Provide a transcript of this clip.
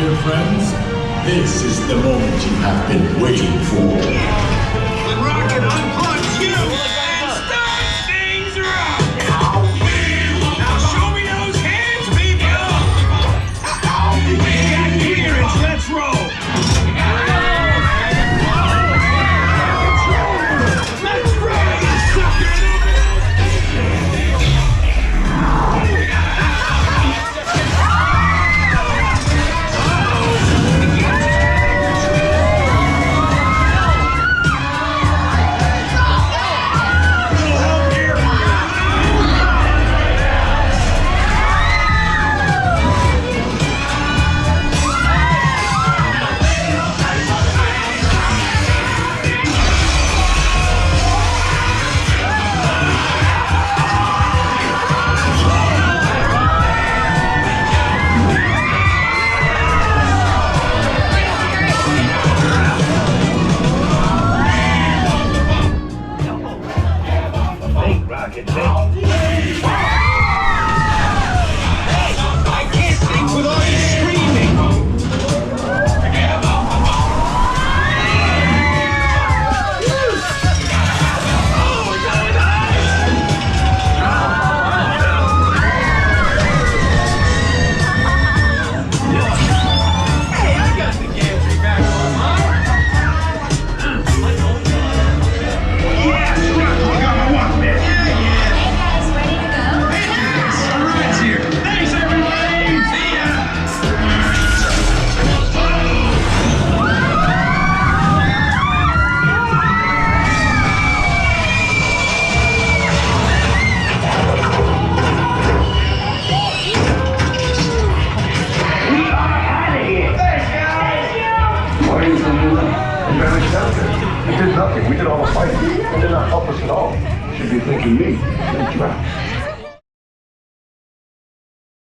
dear friends. This is the moment you have been waiting for. The rocket unplugs you and starts things right. Now show me those hands, people. We got clearance. Let's roll. Let's roll, you sucker. We did all the fighting. It did not help us at all. You should be thanking me. Thank you.